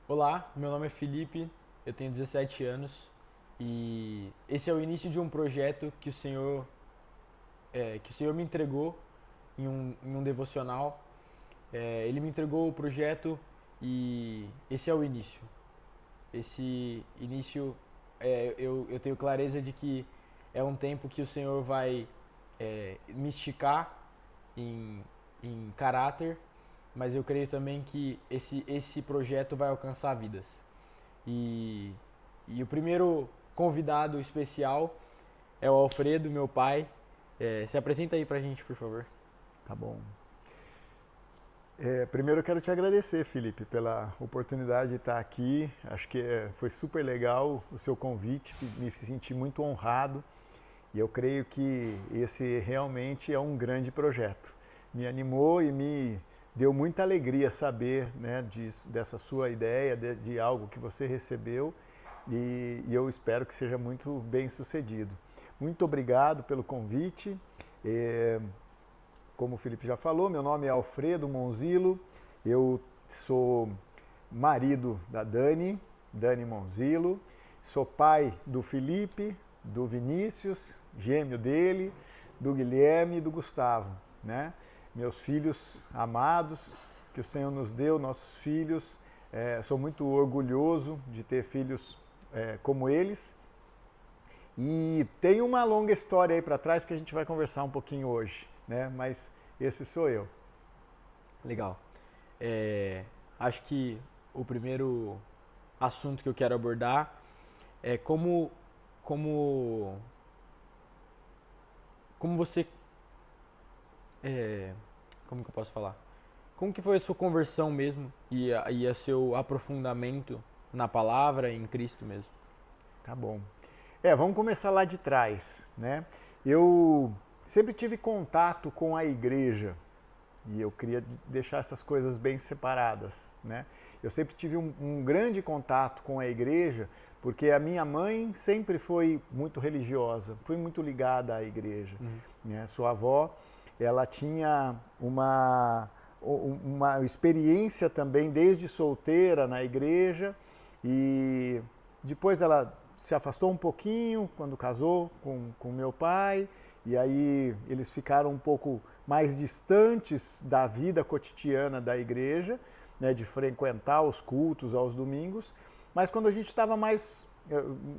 Olá, meu nome é Felipe, eu tenho 17 anos e esse é o início de um projeto que o Senhor me entregou em um devocional. Ele me entregou o projeto e esse é o início. Esse início, eu tenho clareza de que é um tempo que o Senhor vai me esticar em, em caráter, mas eu creio também que esse projeto vai alcançar vidas. E, e o primeiro convidado especial é o Alfredo, meu pai. Se apresenta aí pra gente, por favor. Tá bom. Primeiro eu quero te agradecer, Felipe, pela oportunidade de estar aqui. Acho que foi super legal o seu convite, me senti muito honrado e eu creio que esse realmente é um grande projeto. Me animou e me deu muita alegria saber, né, dessa sua ideia, de algo que você recebeu e eu espero que seja muito bem sucedido. Muito obrigado pelo convite. Eh, Como o Felipe já falou, meu nome é Alfredo Monzilo, eu sou marido da Dani Monzilo, sou pai do Felipe, do Vinícius, gêmeo dele, do Guilherme e do Gustavo, né? Meus filhos amados, que o Senhor nos deu, nossos filhos, sou muito orgulhoso de ter filhos como eles. E tem uma longa história aí para trás que a gente vai conversar um pouquinho hoje, né? Mas esse sou eu. Legal. É, Acho que o primeiro assunto que eu quero abordar é como, como você, é, como que eu posso falar? Como que foi a sua conversão mesmo e o seu aprofundamento na palavra e em Cristo mesmo? Tá bom. Vamos começar lá de trás, né? Eu sempre tive contato com a igreja e eu queria deixar essas coisas bem separadas, né? Eu sempre tive um grande contato com a igreja porque a minha mãe sempre foi muito religiosa, foi muito ligada à igreja, Uhum. né? Sua avó, ela tinha uma experiência também desde solteira na igreja e depois ela se afastou um pouquinho quando casou com meu pai, e aí eles ficaram um pouco mais distantes da vida cotidiana da igreja, né, de frequentar os cultos aos domingos. Mas quando a gente estava mais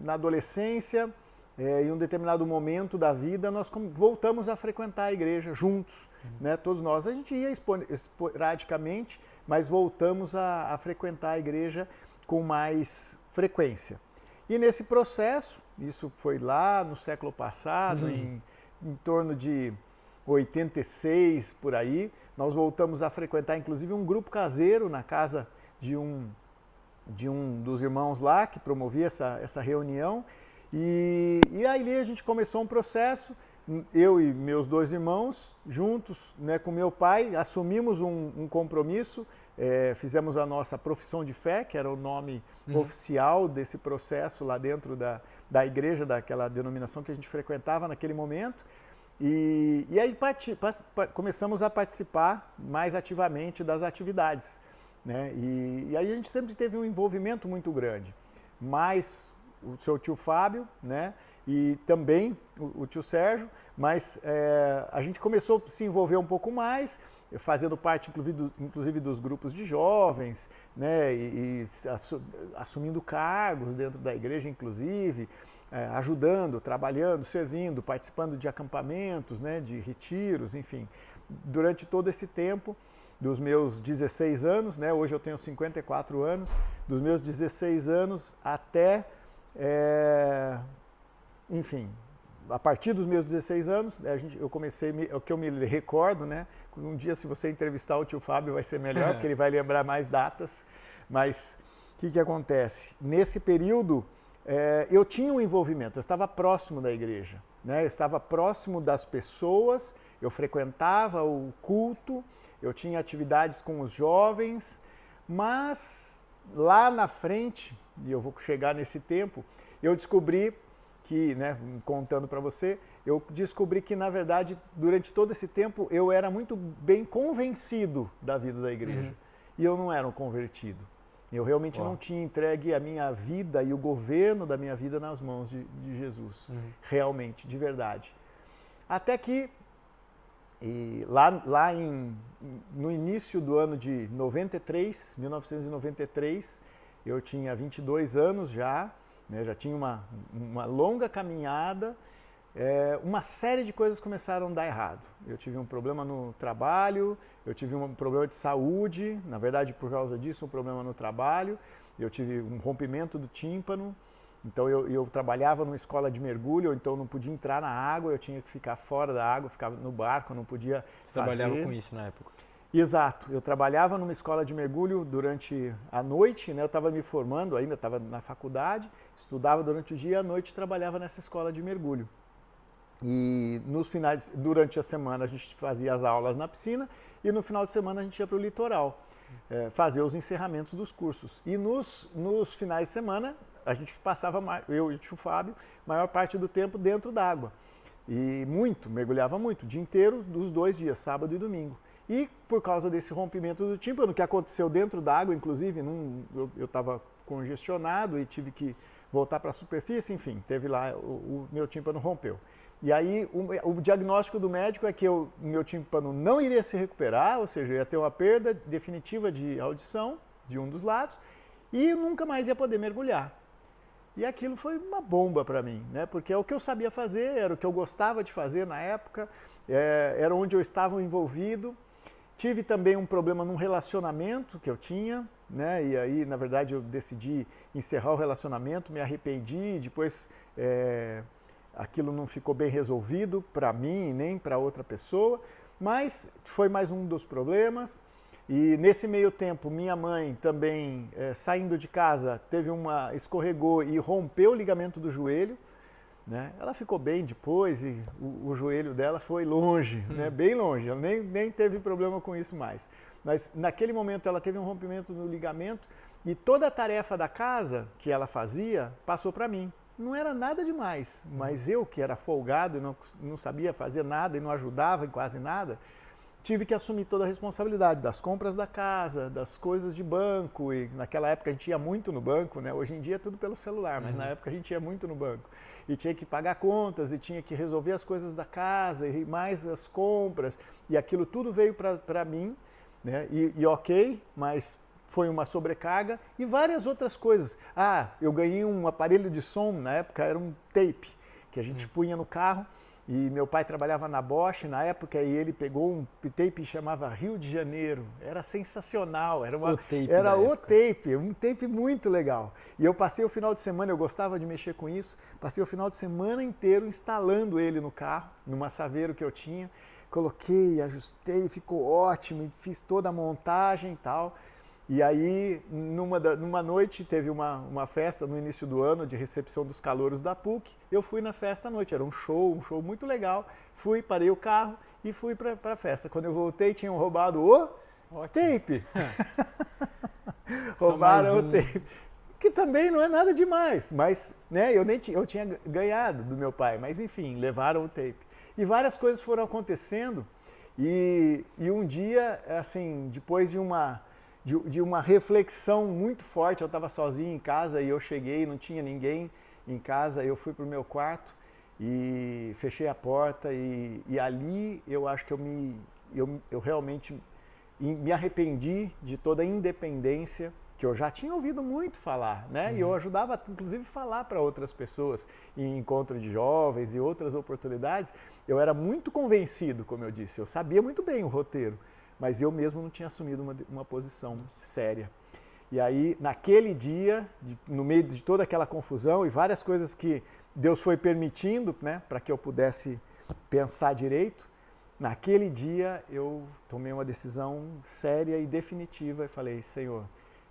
na adolescência, em um determinado momento da vida, nós voltamos a frequentar a igreja juntos, né, todos nós. A gente ia esporadicamente, mas voltamos a frequentar a igreja com mais frequência. E nesse processo, isso foi lá no século passado, Uhum. em torno de 86 por aí, nós voltamos a frequentar inclusive um grupo caseiro na casa de um dos irmãos lá que promovia essa reunião. E aí a gente começou um processo, eu e meus dois irmãos, juntos, né, com meu pai, assumimos um compromisso, fizemos a nossa profissão de fé, que era o nome Uhum. oficial desse processo lá dentro da igreja, daquela denominação que a gente frequentava naquele momento. E aí começamos a participar mais ativamente das atividades, né? E aí a gente sempre teve um envolvimento muito grande. Mais o seu tio Fábio, né? E também o tio Sérgio, mas a gente começou a se envolver um pouco mais, fazendo parte inclusive dos grupos de jovens, né? Assumindo cargos dentro da igreja, inclusive, ajudando, trabalhando, servindo, participando de acampamentos, né? De retiros, enfim. Durante todo esse tempo, dos meus 16 anos, né? Hoje eu tenho 54 anos, dos meus 16 anos até, enfim, a partir dos meus 16 anos, eu comecei, o que eu me recordo, né? Um dia, se você entrevistar o tio Fábio, vai ser melhor, porque ele vai lembrar mais datas. Mas o que acontece? Nesse período, eu tinha um envolvimento, eu estava próximo da igreja, né? Eu estava próximo das pessoas, eu frequentava o culto, eu tinha atividades com os jovens, mas lá na frente, e eu vou chegar nesse tempo, eu descobri que, né, contando para você, eu descobri que, na verdade, durante todo esse tempo, eu era muito bem convencido da vida da igreja. Uhum. E eu não era um convertido. Eu realmente não tinha entregue a minha vida e o governo da minha vida nas mãos de Jesus, realmente, de verdade. Até que, no início do ano de 1993, eu tinha 22 anos já, né, já tinha uma longa caminhada, uma série de coisas começaram a dar errado. Eu tive um problema no trabalho, eu tive um problema de saúde, na verdade por causa disso um problema no trabalho, eu tive um rompimento do tímpano, então eu trabalhava numa escola de mergulho, então eu não podia entrar na água, eu tinha que ficar fora da água, ficava no barco, eu não podia Você trabalhava com isso na época? Exato, eu trabalhava numa escola de mergulho durante a noite, né? Eu estava me formando ainda, estava na faculdade, estudava durante o dia e à noite trabalhava nessa escola de mergulho. E durante a semana a gente fazia as aulas na piscina e no final de semana a gente ia para o litoral, fazer os encerramentos dos cursos. E nos finais de semana a gente passava, eu e o tio Fábio, maior parte do tempo dentro d'água. E mergulhava muito, o dia inteiro, dos 2 dias, sábado e domingo. E por causa desse rompimento do tímpano, que aconteceu dentro d'água, inclusive, eu estava congestionado e tive que voltar para a superfície, enfim, teve lá, o meu tímpano rompeu. E aí o diagnóstico do médico é que meu tímpano não iria se recuperar, ou seja, eu ia ter uma perda definitiva de audição de um dos lados e nunca mais ia poder mergulhar. E aquilo foi uma bomba para mim, né? Porque é o que eu sabia fazer, era o que eu gostava de fazer na época, era onde eu estava envolvido. Tive também um problema num relacionamento que eu tinha, né? E aí, na verdade, eu decidi encerrar o relacionamento, me arrependi, depois aquilo não ficou bem resolvido para mim nem para outra pessoa, mas foi mais um dos problemas. E nesse meio tempo, minha mãe também, saindo de casa, escorregou e rompeu o ligamento do joelho, né? Ela ficou bem depois e o joelho dela foi longe, né? Bem longe, ela nem teve problema com isso mais. Mas naquele momento ela teve um rompimento no ligamento e toda a tarefa da casa que ela fazia passou para mim. Não era nada demais, mas eu que era folgado e não sabia fazer nada e não ajudava em quase nada, tive que assumir toda a responsabilidade das compras da casa, das coisas de banco, e naquela época a gente ia muito no banco, né? Hoje em dia é tudo pelo celular, mas na época a gente ia muito no banco. E tinha que pagar contas, e tinha que resolver as coisas da casa, e mais as compras, e aquilo tudo veio para mim, né? E ok, mas foi uma sobrecarga, e várias outras coisas. Eu ganhei um aparelho de som, na época era um tape, que a gente punha no carro, e meu pai trabalhava na Bosch na época e ele pegou um tape que chamava Rio de Janeiro. Era sensacional, era um tape muito legal. E eu passei o final de semana, eu gostava de mexer com isso, passei o final de semana inteiro instalando ele no carro, numa Saveiro que eu tinha. Coloquei, ajustei, ficou ótimo, fiz toda a montagem e tal. E aí, numa noite, teve uma festa no início do ano de recepção dos calouros da PUC. Eu fui na festa à noite, era um show muito legal. Fui, parei o carro e fui para a festa. Quando eu voltei, tinham roubado o tape. Roubaram o tape. Que também não é nada demais, mas né, eu tinha ganhado do meu pai. Mas enfim, levaram o tape. E várias coisas foram acontecendo. E um dia, assim, depois de uma reflexão muito forte, eu estava sozinho em casa e eu cheguei, não tinha ninguém em casa, eu fui para o meu quarto e fechei a porta e ali eu acho que eu realmente me arrependi de toda a independência que eu já tinha ouvido muito falar, né? E eu ajudava, inclusive, a falar para outras pessoas em encontro de jovens e outras oportunidades. Eu era muito convencido, como eu disse, eu sabia muito bem o roteiro, mas eu mesmo não tinha assumido uma posição séria. E aí, naquele dia, no meio de toda aquela confusão e várias coisas que Deus foi permitindo, né, para que eu pudesse pensar direito, naquele dia eu tomei uma decisão séria e definitiva e falei, Senhor,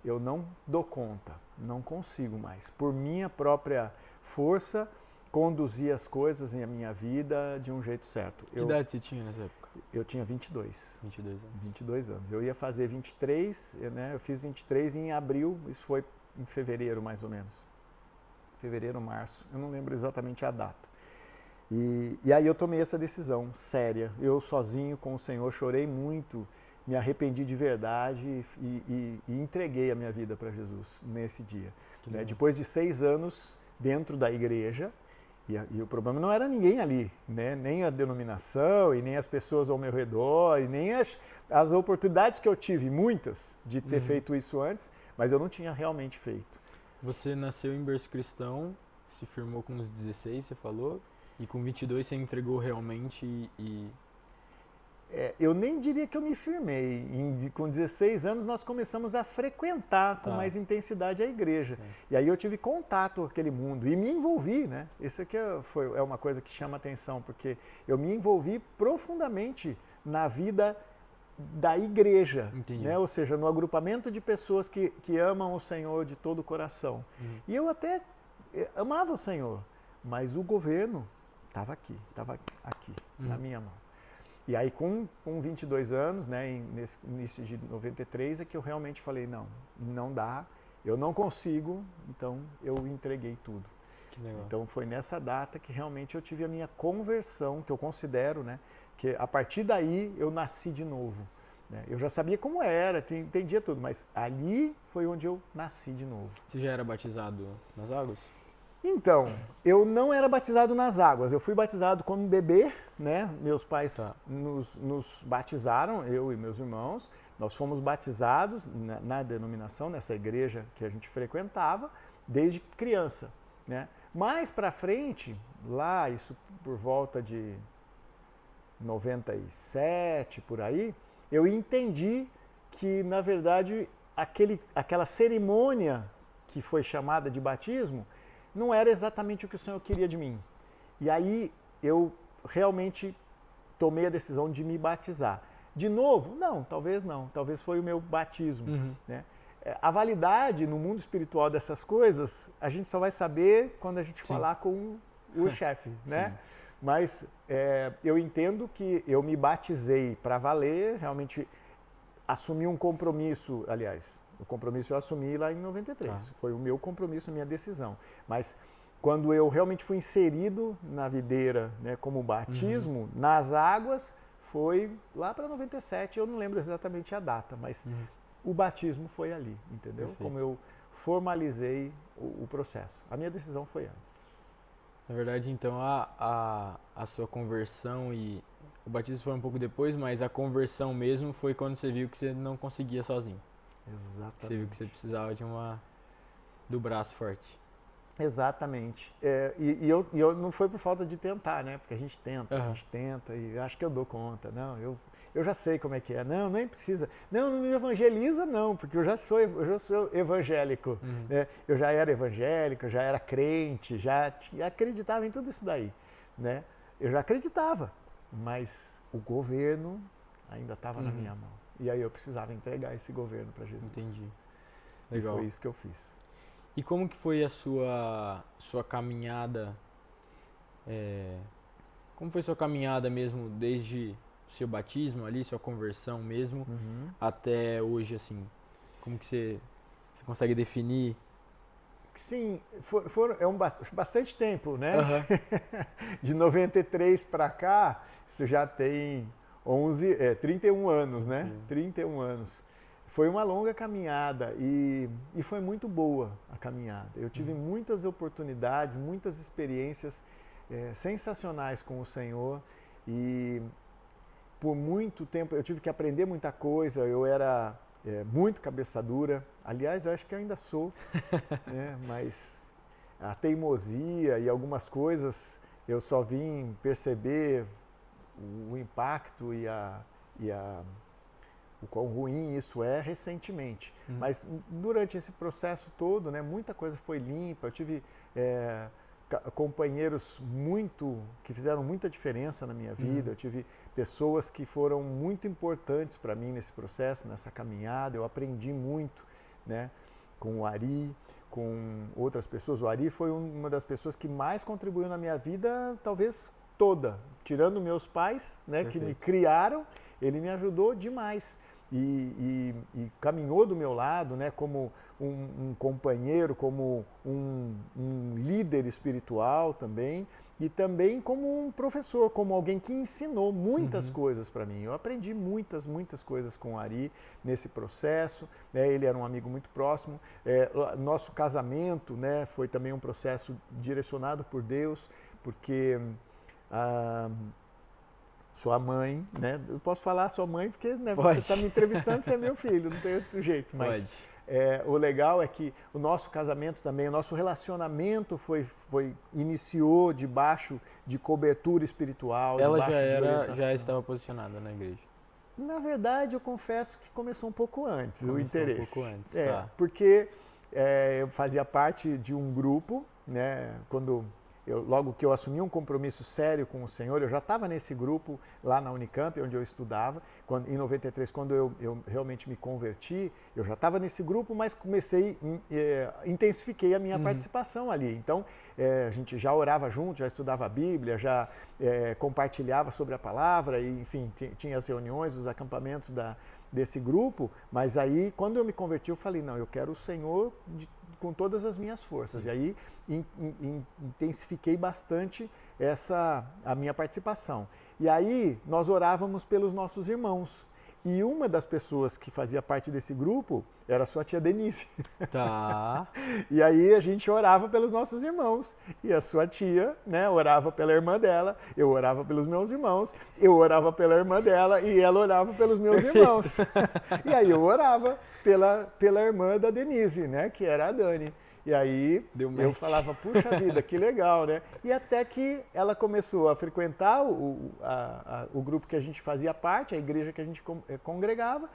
eu não dou conta, não consigo mais, por minha própria força, conduzir as coisas em minha vida de um jeito certo. Que idade você tinha nessa época? Eu tinha 22. 22 anos. 22 anos. Eu ia fazer 23, né? Eu fiz 23 em abril, isso foi em fevereiro mais ou menos. Fevereiro, março, eu não lembro exatamente a data. E aí eu tomei essa decisão séria. Eu sozinho com o Senhor chorei muito me arrependi de verdade e entreguei a minha vida para Jesus nesse dia. Né? Depois de 6 anos dentro da igreja, e o problema não era ninguém ali, né? Nem a denominação, e nem as pessoas ao meu redor, e nem as oportunidades que eu tive, muitas, de ter feito isso antes, mas eu não tinha realmente feito. Você nasceu em berço cristão, se firmou com uns 16, você falou, e com 22 você entregou realmente Eu nem diria que eu me firmei. Com 16 anos nós começamos a frequentar com mais intensidade a igreja. E aí eu tive contato com aquele mundo e me envolvi, né? Isso aqui é uma coisa que chama atenção, porque eu me envolvi profundamente na vida da igreja, né? Ou seja, no agrupamento de pessoas que amam o Senhor de todo o coração. E eu até amava o Senhor, mas o governo estava aqui na minha mão. E aí, com 22 anos, né, nesse início de 93, é que eu realmente falei, não dá, eu não consigo, então eu entreguei tudo. Que legal. Então, foi nessa data que realmente eu tive a minha conversão, que eu considero, né, que a partir daí eu nasci de novo. Né? Eu já sabia como era, entendia tudo, mas ali foi onde eu nasci de novo. Você já era batizado nas águas? Então, eu não era batizado nas águas, eu fui batizado como bebê, né? Meus pais nos batizaram, eu e meus irmãos, nós fomos batizados na denominação, nessa igreja que a gente frequentava, desde criança, né? Mais pra frente, lá, isso por volta de 97, por aí, eu entendi que, na verdade, aquela cerimônia que foi chamada de batismo, não era exatamente o que o Senhor queria de mim. E aí eu realmente tomei a decisão de me batizar. De novo? Não, talvez foi o meu batismo. Né? A validade no mundo espiritual dessas coisas, a gente só vai saber quando a gente falar com o chefe, né? Mas eu entendo que eu me batizei para valer, realmente assumi um compromisso, aliás, o compromisso eu assumi lá em 93. Foi o meu compromisso, a minha decisão. Mas quando eu realmente fui inserido na videira, né, como batismo, nas águas, foi lá para 97. Eu não lembro exatamente a data, mas o batismo foi ali, entendeu? Perfeito. Como eu formalizei o processo. A minha decisão foi antes. Na verdade, então, a sua conversão e o batismo foi um pouco depois, mas a conversão mesmo foi quando você viu que você não conseguia sozinho. Exatamente. Você viu que você precisava do braço forte. Exatamente. E eu não foi por falta de tentar, né? Porque a gente tenta e acho que eu dou conta. Não, eu já sei como é que é. Não, nem precisa. Não me evangeliza não, porque eu já sou evangélico. Né? Eu já era evangélico, eu já era crente, já acreditava em tudo isso daí. Né? Eu já acreditava, mas o governo ainda estava na minha mão. E aí eu precisava entregar esse governo para Jesus. Entendi. Legal. E foi isso que eu fiz. E como que foi a sua caminhada? Como foi sua caminhada mesmo desde o seu batismo ali, sua conversão mesmo, até hoje, assim? Como que você consegue definir? Sim, bastante tempo, né? De 93 para cá, isso já tem 31 anos, né? 31 anos. Foi uma longa caminhada e foi muito boa a caminhada. Eu tive muitas oportunidades, muitas experiências sensacionais com o Senhor e por muito tempo eu tive que aprender muita coisa. Eu era muito cabeça dura. Aliás, eu acho que eu ainda sou, né? Mas a teimosia e algumas coisas eu só vim perceber o impacto e o quão ruim isso é recentemente. Mas durante esse processo todo, né, muita coisa foi limpa. Eu tive companheiros que fizeram muita diferença na minha vida. Eu tive pessoas que foram muito importantes para mim nesse processo, nessa caminhada. Eu aprendi muito, né, com o Ari, com outras pessoas. O Ari foi uma das pessoas que mais contribuiu na minha vida, talvez toda, tirando meus pais, né, que me criaram. Ele me ajudou demais e caminhou do meu lado, né, como um companheiro, como um líder espiritual também. e também como um professor, como alguém que ensinou muitas coisas para mim. Eu aprendi muitas coisas com o Ari nesse processo, né? Ele era um amigo muito próximo. Nosso casamento, né, foi também um processo direcionado por Deus, porque sua mãe, né? Eu posso falar sua mãe porque, né, você está me entrevistando, você é meu filho, não tem outro jeito. Mas Pode. o legal é que o nosso casamento também, o nosso relacionamento iniciou debaixo de cobertura espiritual, Ela debaixo de orientação. já estava posicionada na igreja. Na verdade, eu confesso que começou um pouco antes, o interesse. Um pouco antes, tá. Porque eu fazia parte de um grupo, né? Logo que eu assumi um compromisso sério com o Senhor, eu já estava nesse grupo lá na Unicamp, onde eu estudava. Em 93, quando eu realmente me converti, eu já estava nesse grupo, mas intensifiquei a minha participação ali. Então, a gente já orava junto, já estudava a Bíblia, já compartilhava sobre a palavra, e, enfim, tinha as reuniões, os acampamentos desse grupo. Mas aí, quando eu me converti, eu falei, não, eu quero o Senhor com todas as minhas forças. E aí intensifiquei bastante a minha participação. E aí nós orávamos pelos nossos irmãos. E uma das pessoas que fazia parte desse grupo era a sua tia Denise. Tá. E aí a gente orava pelos nossos irmãos. E a sua tia, né, orava pela irmã dela, eu orava pelos meus irmãos, eu orava pela irmã dela e ela orava pelos meus irmãos. E aí eu orava pela irmã da Denise, né, que era a Dani. E aí eu falava, puxa vida, que legal, né? E até que ela começou a frequentar o grupo que a gente fazia parte, a igreja que a gente congregava,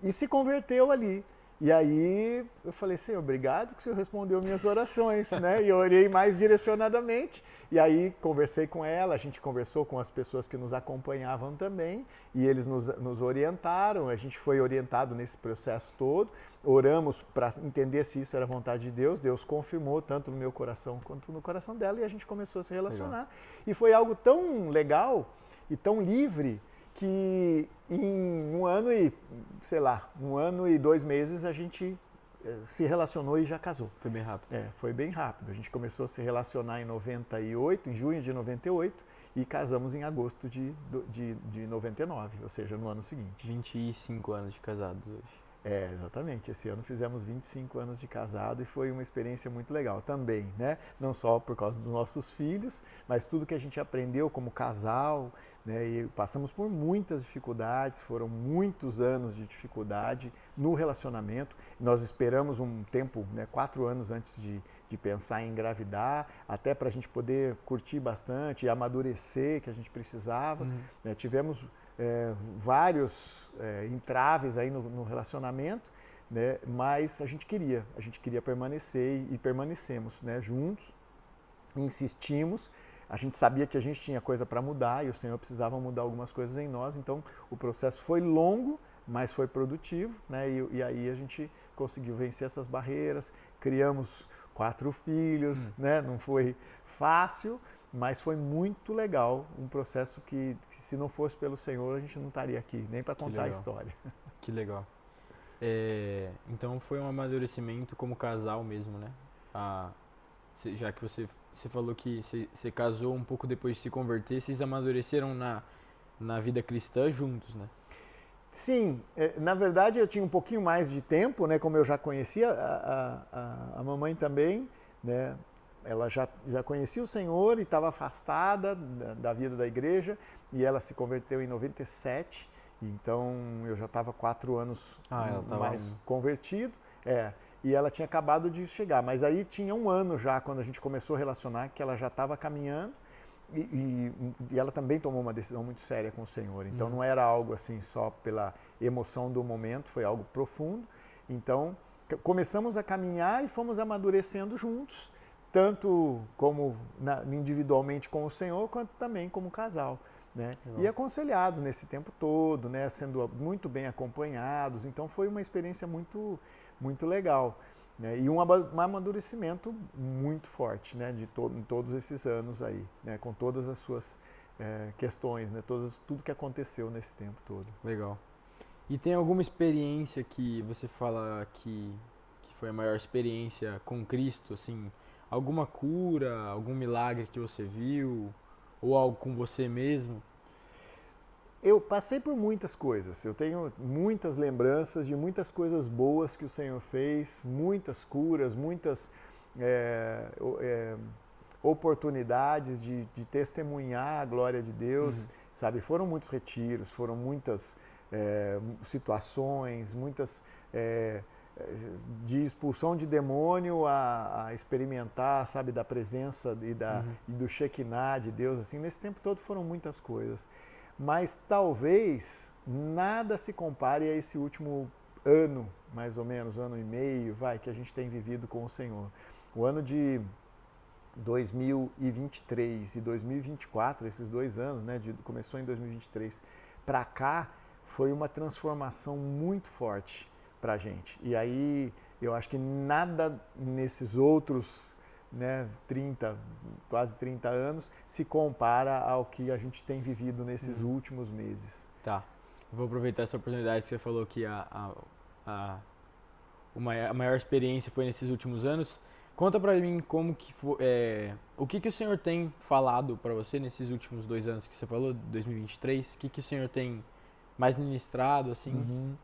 e se converteu ali. E aí eu falei, Senhor, obrigado que o Senhor respondeu minhas orações, né? E eu orei mais direcionadamente. E aí conversei com ela, a gente conversou com as pessoas que nos acompanhavam também, e eles nos orientaram, a gente foi orientado nesse processo todo, oramos para entender se isso era vontade de Deus, Deus confirmou tanto no meu coração quanto no coração dela, e a gente começou a se relacionar. Legal. E foi algo tão legal e tão livre, que em um ano e 2 meses a gente se relacionou e já casou. Foi bem rápido. Foi bem rápido. A gente começou a se relacionar em 98, em junho de 98, e casamos em agosto de 99, ou seja, no ano seguinte. 25 anos de casados hoje. Exatamente. Esse ano fizemos 25 anos de casado e foi uma experiência muito legal também, né? Não só por causa dos nossos filhos, mas tudo que a gente aprendeu como casal, né? E passamos por muitas dificuldades, foram muitos anos de dificuldade no relacionamento. Nós esperamos um tempo, né, 4 anos antes de pensar em engravidar, até para a gente poder curtir bastante e amadurecer que a gente precisava. Né? Tivemos vários entraves aí no relacionamento, né? Mas a gente queria permanecer e permanecemos, né, juntos, insistimos. A gente sabia que a gente tinha coisa para mudar e o Senhor precisava mudar algumas coisas em nós, então o processo foi longo, mas foi produtivo, né? E aí a gente conseguiu vencer essas barreiras, criamos 4 filhos, né? Não foi fácil, mas foi muito legal, um processo que se não fosse pelo Senhor, a gente não estaria aqui, nem para contar a história. Que legal. Então foi um amadurecimento como casal mesmo, né? Já que você falou que você casou um pouco depois de se converter, vocês amadureceram na vida cristã juntos, né? Sim, na verdade eu tinha um pouquinho mais de tempo, né? Como eu já conhecia, a mamãe também, né? Ela já conhecia o Senhor e estava afastada da vida da igreja, e ela se converteu em 97, então eu já estava 4 anos mais convertido, e ela tinha acabado de chegar, mas aí tinha 1 ano já, quando a gente começou a relacionar, que ela já estava caminhando, e ela também tomou uma decisão muito séria com o Senhor, então não era algo assim só pela emoção do momento, foi algo profundo. Então começamos a caminhar e fomos amadurecendo juntos, tanto como individualmente com o Senhor, quanto também como casal, né? E aconselhados nesse tempo todo, né? Sendo muito bem acompanhados, então foi uma experiência muito, muito legal, né? E um amadurecimento muito forte, né? Em todos esses anos aí, né? Com todas as suas questões, né? Tudo que aconteceu nesse tempo todo. Legal. E tem alguma experiência que você fala que foi a maior experiência com Cristo, assim, alguma cura, algum milagre que você viu, ou algo com você mesmo? Eu passei por muitas coisas, eu tenho muitas lembranças de muitas coisas boas que o Senhor fez, muitas curas, muitas oportunidades de testemunhar a glória de Deus, sabe? Foram muitos retiros, foram muitas situações, muitas de expulsão de demônio a experimentar, sabe, da presença e do Shekinah de Deus, assim, nesse tempo todo foram muitas coisas. Mas talvez nada se compare a esse último ano, mais ou menos, ano e meio, que a gente tem vivido com o Senhor. O ano de 2023 e 2024, esses 2 anos, né, começou em 2023 para cá, foi uma transformação muito forte para a gente. E aí eu acho que nada nesses outros, né, quase 30 anos se compara ao que a gente tem vivido nesses últimos meses. Tá. Vou aproveitar essa oportunidade que você falou que a maior experiência foi nesses últimos anos. Conta pra mim como que foi, o que o Senhor tem falado pra você nesses últimos 2 anos que você falou, 2023? O que o Senhor tem mais ministrado, assim?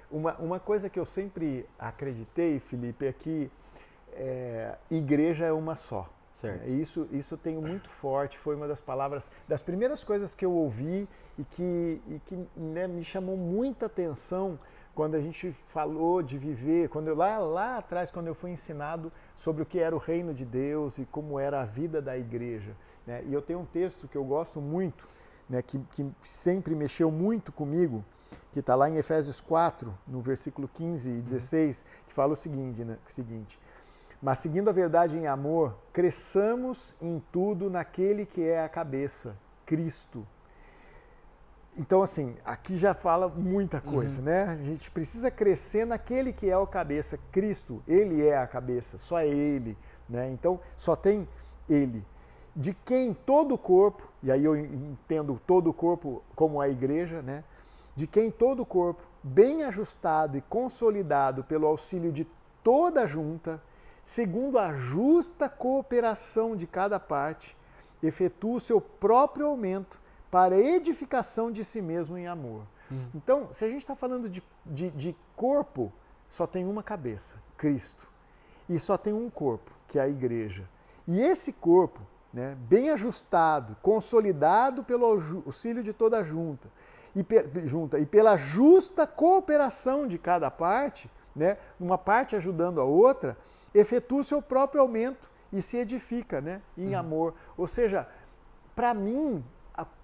Uma coisa que eu sempre acreditei, Felipe, é que igreja é uma só. Certo. Isso eu tenho muito forte, foi uma das primeiras coisas que eu ouvi e que né, me chamou muita atenção quando a gente falou de viver, lá atrás, quando eu fui ensinado sobre o que era o reino de Deus e como era a vida da igreja. Né? E eu tenho um texto que eu gosto muito, né, que sempre mexeu muito comigo, que está lá em Efésios 4, no versículo 15 e 16, que fala o seguinte: mas seguindo a verdade em amor, cresçamos em tudo naquele que é a cabeça, Cristo. Então, assim, aqui já fala muita coisa, né? A gente precisa crescer naquele que é o cabeça, Cristo. Ele é a cabeça, só é Ele, né? Então, só tem Ele. De quem todo o corpo, e aí eu entendo todo o corpo como a igreja, né? De quem todo o corpo, bem ajustado e consolidado pelo auxílio de toda a junta, segundo a justa cooperação de cada parte, efetua o seu próprio aumento para a edificação de si mesmo em amor. Então, se a gente está falando de corpo, só tem uma cabeça, Cristo. E só tem um corpo, que é a igreja. E esse corpo, né, bem ajustado, consolidado pelo auxílio de toda a junta, e pela justa cooperação de cada parte, né, uma parte ajudando a outra, efetua o seu próprio aumento e se edifica, né, em amor. Ou seja, para mim,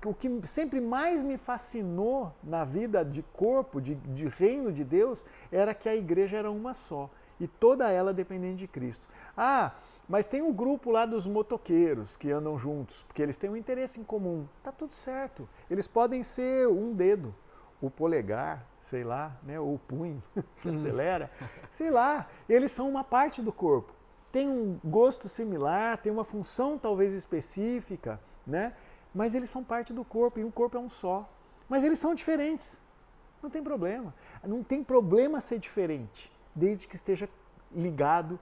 o que sempre mais me fascinou na vida de corpo, de reino de Deus, era que a igreja era uma só. E toda ela dependente de Cristo. Ah, mas tem um grupo lá dos motoqueiros que andam juntos, porque eles têm um interesse em comum. Tá tudo certo. Eles podem ser um dedo, o polegar, sei lá, né, ou o punho que acelera. Sei lá, eles são uma parte do corpo. Tem um gosto similar, tem uma função talvez específica, né? Mas eles são parte do corpo e o corpo é um só. Mas eles são diferentes. Não tem problema. Não tem problema ser diferente, desde que esteja ligado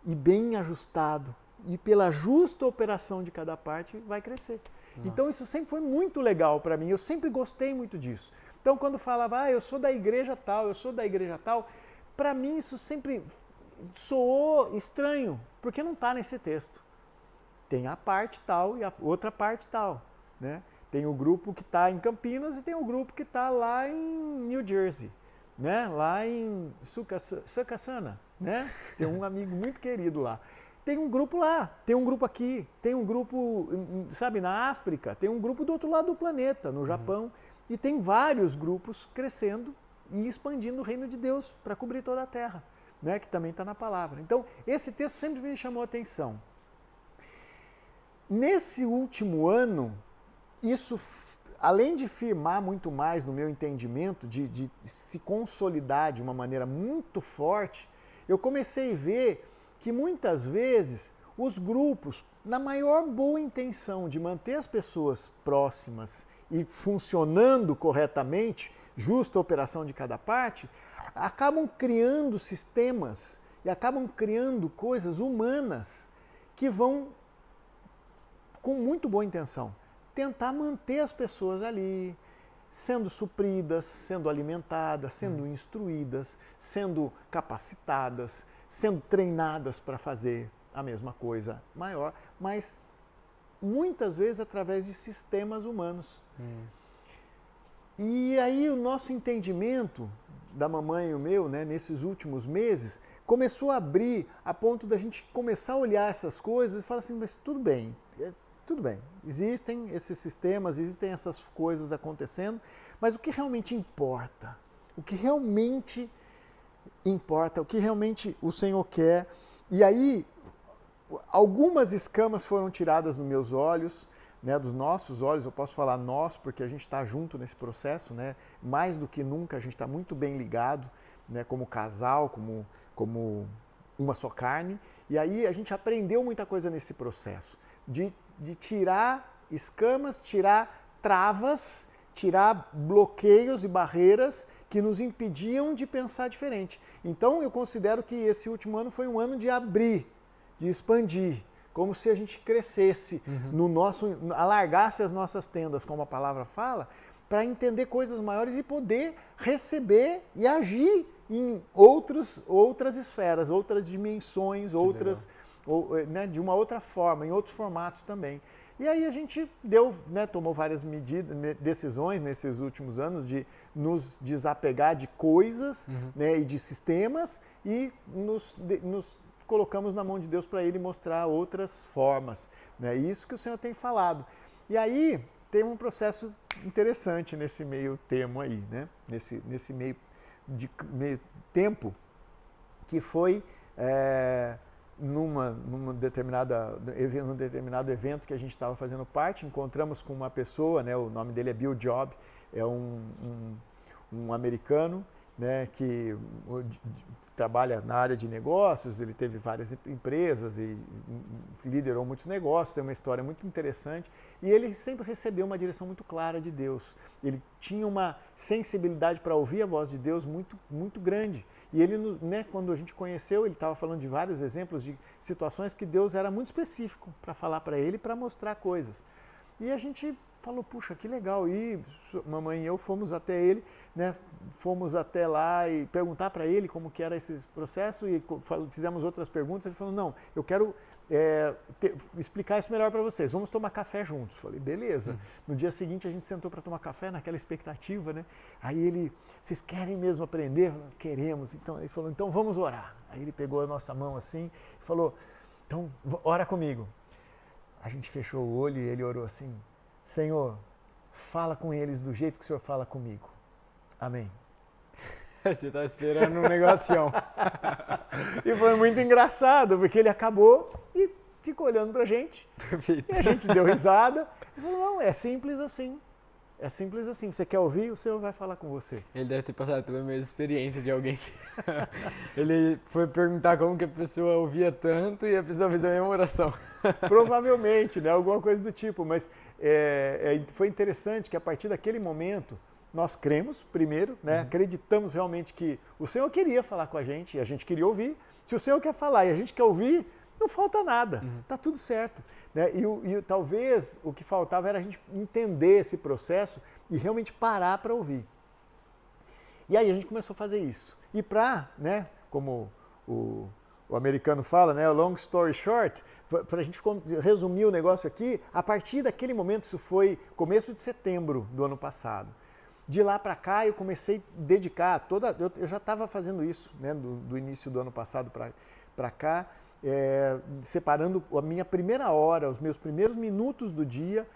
e bem ajustado. E pela justa operação de cada parte vai crescer. Nossa. Então isso sempre foi muito legal para mim. Eu sempre gostei muito disso. Então quando falava, eu sou da igreja tal, eu sou da igreja tal, para mim isso sempre soou estranho, porque não está nesse texto. Tem a parte tal e a outra parte tal, né? Tem o grupo que está em Campinas e tem o grupo que está lá em New Jersey, né? Lá em Sucassana, né? Tem um amigo muito querido lá. Tem um grupo lá, tem um grupo aqui, tem um grupo, sabe, na África, tem um grupo do outro lado do planeta, no Japão, e tem vários grupos crescendo e expandindo o reino de Deus para cobrir toda a terra, né? Que também está na palavra. Então, esse texto sempre me chamou a atenção. Nesse último ano, isso, além de firmar muito mais no meu entendimento, de se consolidar de uma maneira muito forte, eu comecei a ver que muitas vezes os grupos, na maior boa intenção de manter as pessoas próximas e funcionando corretamente, justa operação de cada parte, acabam criando sistemas e acabam criando coisas humanas que vão, com muito boa intenção, tentar manter as pessoas ali, sendo supridas, sendo alimentadas, sendo instruídas, sendo capacitadas, sendo treinadas para fazer a mesma coisa maior, mas muitas vezes através de sistemas humanos. E aí o nosso entendimento da mamãe e o meu, né, nesses últimos meses, começou a abrir a ponto da gente começar a olhar essas coisas e falar assim, mas tudo bem, existem esses sistemas, existem essas coisas acontecendo, mas o que realmente importa? O que realmente importa, o que realmente o Senhor quer? E aí, algumas escamas foram tiradas dos meus olhos, né, dos nossos olhos, eu posso falar nós, porque a gente está junto nesse processo, né, mais do que nunca, a gente está muito bem ligado, né, como casal, como uma só carne, e aí a gente aprendeu muita coisa nesse processo, de tirar escamas, tirar travas, tirar bloqueios e barreiras que nos impediam de pensar diferente. Então eu considero que esse último ano foi um ano de abrir, de expandir, como se a gente crescesse no nosso, alargasse as nossas tendas, como a palavra fala, para entender coisas maiores e poder receber e agir em outras esferas, outras dimensões, né, de uma outra forma, em outros formatos também. E aí a gente tomou várias decisões nesses últimos anos de nos desapegar de coisas, né, e de sistemas e nos colocamos na mão de Deus para Ele mostrar outras formas. Né? Isso que o Senhor tem falado. E aí tem um processo interessante nesse meio termo aí, né? Nesse meio tempo, que foi num determinado evento que a gente estava fazendo parte, encontramos com uma pessoa, né? O nome dele é Bill Job, é um americano, né, que trabalha na área de negócios, ele teve várias empresas e liderou muitos negócios, tem uma história muito interessante, e ele sempre recebeu uma direção muito clara de Deus. Ele tinha uma sensibilidade para ouvir a voz de Deus muito, muito grande. E ele, né, quando a gente conheceu, ele estava falando de vários exemplos de situações que Deus era muito específico para falar para ele, para mostrar coisas. E a gente falou, puxa, que legal. E mamãe e eu fomos até ele, né? Fomos até lá e perguntar para ele como que era esse processo e fizemos outras perguntas. Ele falou, não, eu quero explicar isso melhor para vocês. Vamos tomar café juntos. Falei, beleza. No dia seguinte a gente sentou para tomar café naquela expectativa, né? Aí ele, vocês querem mesmo aprender? Falei, queremos. Então ele falou, então vamos orar. Aí ele pegou a nossa mão assim e falou, então ora comigo. A gente fechou o olho e ele orou assim, Senhor, fala com eles do jeito que o Senhor fala comigo. Amém. Você estava esperando um negocião. E foi muito engraçado, porque ele acabou e ficou olhando pra gente. Perfeito. E a gente deu risada e falou, não, é simples assim. É simples assim. Você quer ouvir, o Senhor vai falar com você. Ele deve ter passado pela mesma experiência de alguém que... Ele foi perguntar como que a pessoa ouvia tanto e a pessoa fez a mesma oração. Provavelmente, né? Alguma coisa do tipo. Mas foi interessante que a partir daquele momento nós cremos primeiro, né? Acreditamos realmente que o Senhor queria falar com a gente e a gente queria ouvir. Se o Senhor quer falar e a gente quer ouvir, não falta nada, tá tudo certo. Né? E talvez o que faltava era a gente entender esse processo e realmente parar para ouvir. E aí a gente começou a fazer isso. E para, né, como o americano fala, né, long story short, para a gente resumir o negócio aqui, a partir daquele momento, isso foi começo de setembro do ano passado. De lá para cá eu comecei a dedicar eu já estava fazendo isso, né, do início do ano passado para cá, separando a minha primeira hora, os meus primeiros minutos do dia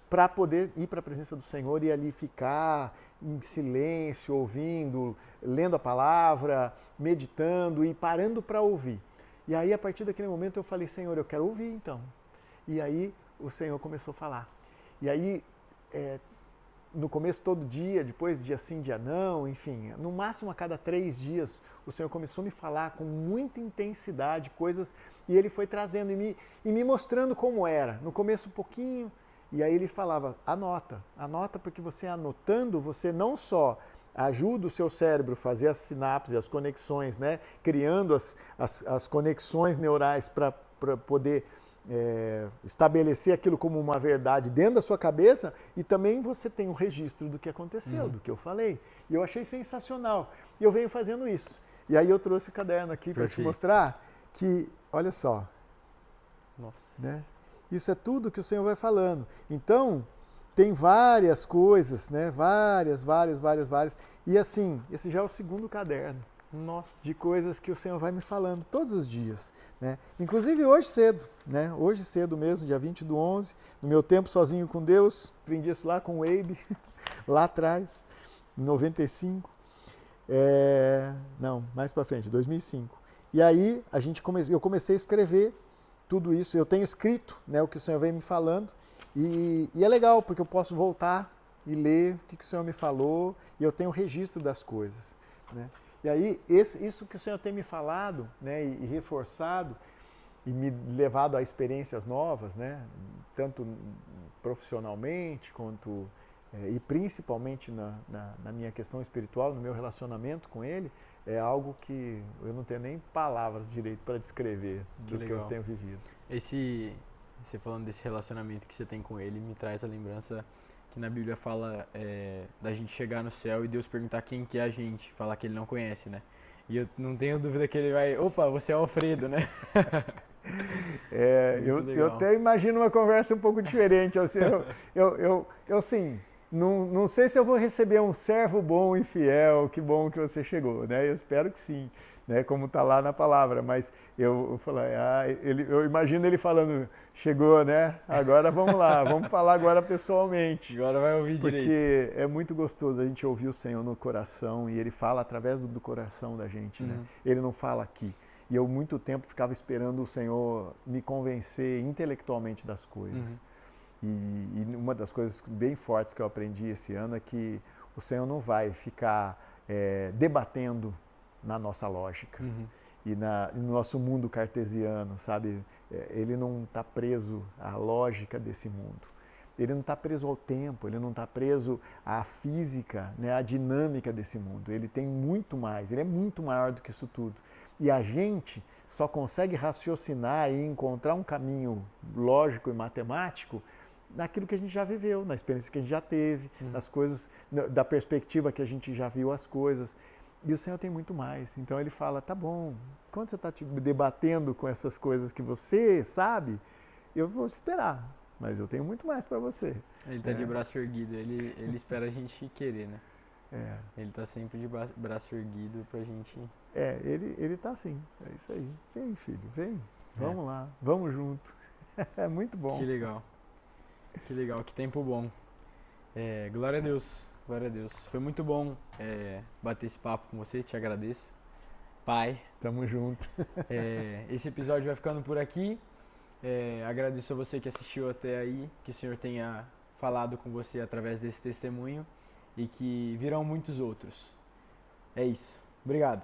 para poder ir para a presença do Senhor e ali ficar em silêncio, ouvindo, lendo a palavra, meditando e parando para ouvir. E aí a partir daquele momento eu falei, Senhor, eu quero ouvir então. E aí o Senhor começou a falar. E aí no começo todo dia, depois dia sim, dia não, enfim, no máximo a cada 3 dias o Senhor começou a me falar com muita intensidade coisas e Ele foi trazendo e me mostrando como era. No começo um pouquinho, e aí Ele falava, anota porque você anotando, você não só ajuda o seu cérebro a fazer as sinapses, as conexões, né? Criando as conexões neurais para para poder estabelecer aquilo como uma verdade dentro da sua cabeça, e também você tem um registro do que aconteceu, do que eu falei. E eu achei sensacional. E eu venho fazendo isso. E aí eu trouxe o caderno aqui para te mostrar que, olha só, Nossa. né? Isso é tudo que o Senhor vai falando. Então, tem várias coisas, né? Várias. E assim, esse já é o segundo caderno. Nossa. De coisas que o Senhor vai me falando todos os dias, né? Inclusive hoje cedo, né? Hoje cedo mesmo, dia 20/11, no meu tempo sozinho com Deus, aprendi isso lá com o Abe, lá atrás, em 95. Não, mais para frente, 2005. E aí eu comecei a escrever tudo isso. Eu tenho escrito, né, o que o Senhor vem me falando, e é legal porque eu posso voltar e ler o que o Senhor me falou, e eu tenho registro das coisas, né? E aí, isso que o Senhor tem me falado, né, e reforçado, e me levado a experiências novas, né, tanto profissionalmente, quanto, e principalmente na minha questão espiritual, no meu relacionamento com Ele, é algo que eu não tenho nem palavras direito para descrever do que eu tenho vivido. Você falando desse relacionamento que você tem com Ele, me traz a lembrança que na Bíblia fala da gente chegar no céu e Deus perguntar quem que é a gente, falar que Ele não conhece, né? E eu não tenho dúvida que Ele vai, opa, você é o Alfredo, né? Eu até imagino uma conversa um pouco diferente. Eu assim, não sei se eu vou receber um servo bom e fiel, que bom que você chegou, né? Eu espero que sim, né? Como está lá na palavra, mas eu falei, eu imagino ele falando, chegou, né? Agora vamos lá, vamos falar agora pessoalmente. Agora vai ouvir direito. Porque é muito gostoso a gente ouvir o Senhor no coração, e Ele fala através do coração da gente, né? Ele não fala aqui. E eu muito tempo ficava esperando o Senhor me convencer intelectualmente das coisas. E uma das coisas bem fortes que eu aprendi esse ano é que o Senhor não vai ficar debatendo na nossa lógica e no nosso mundo cartesiano, sabe? Ele não está preso à lógica desse mundo. Ele não está preso ao tempo, ele não está preso à física, né, à dinâmica desse mundo. Ele tem muito mais, ele é muito maior do que isso tudo. E a gente só consegue raciocinar e encontrar um caminho lógico e matemático naquilo que a gente já viveu, na experiência que a gente já teve, nas coisas, da perspectiva que a gente já viu as coisas. E o Senhor tem muito mais. Então Ele fala, tá bom, quando você está te debatendo com essas coisas que você sabe, eu vou esperar, mas eu tenho muito mais para você. Ele está de braço erguido, ele espera a gente querer, né? Ele está sempre de braço erguido pra gente... Ele está assim, é isso aí. Vem, filho, vem, vamos lá, vamos junto. É muito bom. Que legal, que tempo bom. Glória a Deus, glória a Deus. Foi muito bom bater esse papo com você, te agradeço. Pai. Tamo junto. Esse episódio vai ficando por aqui. Agradeço a você que assistiu até aí, que o Senhor tenha falado com você através desse testemunho e que virão muitos outros. É isso. Obrigado.